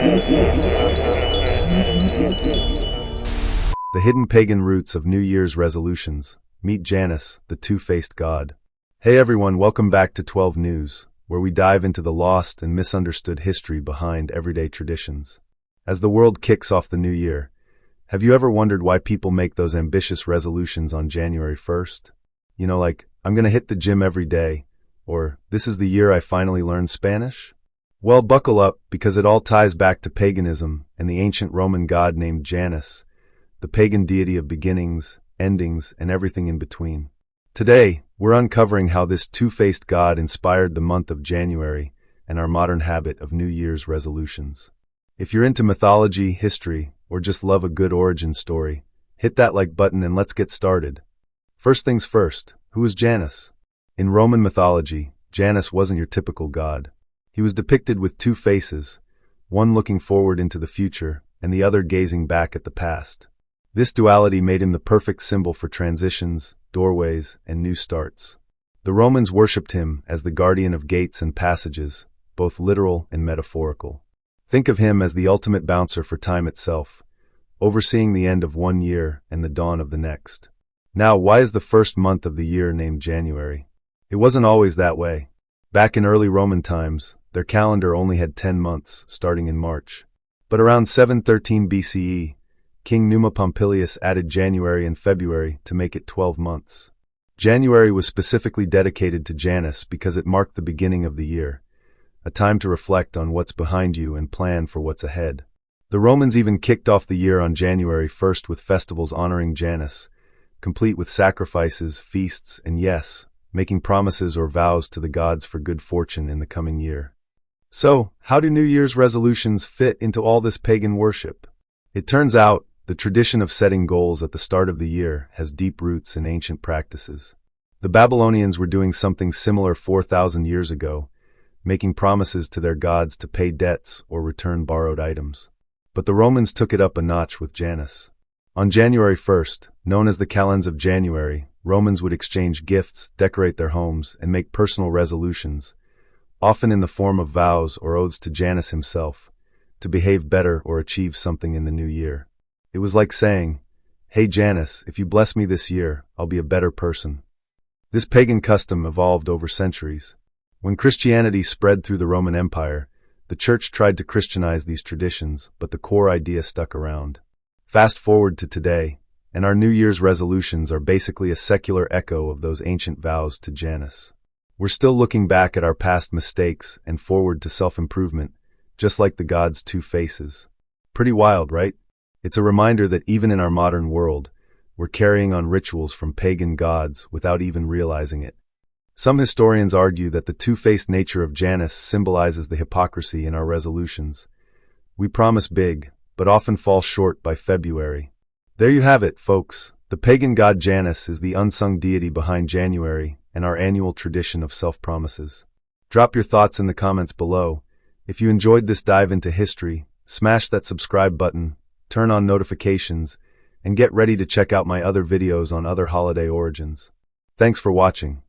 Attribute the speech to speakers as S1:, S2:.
S1: The hidden pagan roots of New Year's resolutions. Meet Janus, the two-faced god. Hey everyone, welcome back to 12 News, where we dive into the lost and misunderstood history behind everyday traditions. As the world kicks off the new year, have you ever wondered why people make those ambitious resolutions on January 1st? You know, like, I'm gonna hit the gym every day, or this is the year I finally learned Spanish? Well, buckle up, because it all ties back to paganism and the ancient Roman god named Janus, the pagan deity of beginnings, endings, and everything in between. Today, we're uncovering how this two-faced god inspired the month of January and our modern habit of New Year's resolutions. If you're into mythology, history, or just love a good origin story, hit that like button and let's get started. First things first, who is Janus? In Roman mythology, Janus wasn't your typical god. He was depicted with two faces, one looking forward into the future and the other gazing back at the past. This duality made him the perfect symbol for transitions, doorways, and new starts. The Romans worshipped him as the guardian of gates and passages, both literal and metaphorical. Think of him as the ultimate bouncer for time itself, overseeing the end of one year and the dawn of the next. Now, why is the first month of the year named January? It wasn't always that way. Back in early Roman times, their calendar only had 10 months, starting in March. But around 713 BCE, King Numa Pompilius added January and February to make it 12 months. January was specifically dedicated to Janus because it marked the beginning of the year, a time to reflect on what's behind you and plan for what's ahead. The Romans even kicked off the year on January 1st with festivals honoring Janus, complete with sacrifices, feasts, and yes, making promises or vows to the gods for good fortune in the coming year. So, how do New Year's resolutions fit into all this pagan worship? It turns out, the tradition of setting goals at the start of the year has deep roots in ancient practices. The Babylonians were doing something similar 4,000 years ago, making promises to their gods to pay debts or return borrowed items. But the Romans took it up a notch with Janus. On January 1st, known as the Calends of January, Romans would exchange gifts, decorate their homes, and make personal resolutions, often in the form of vows or oaths to Janus himself, to behave better or achieve something in the new year. It was like saying, "Hey Janus, if you bless me this year, I'll be a better person." This pagan custom evolved over centuries. When Christianity spread through the Roman Empire, the Church tried to Christianize these traditions, but the core idea stuck around. Fast forward to today, and our New Year's resolutions are basically a secular echo of those ancient vows to Janus. We're still looking back at our past mistakes and forward to self-improvement, just like the god's two faces. Pretty wild, right? It's a reminder that even in our modern world, we're carrying on rituals from pagan gods without even realizing it. Some historians argue that the two-faced nature of Janus symbolizes the hypocrisy in our resolutions. We promise big, but often fall short by February. There you have it, folks. The pagan god Janus is the unsung deity behind January and our annual tradition of self-promises. Drop your thoughts in the comments below. If you enjoyed this dive into history, smash that subscribe button, turn on notifications, and get ready to check out my other videos on other holiday origins. Thanks for watching.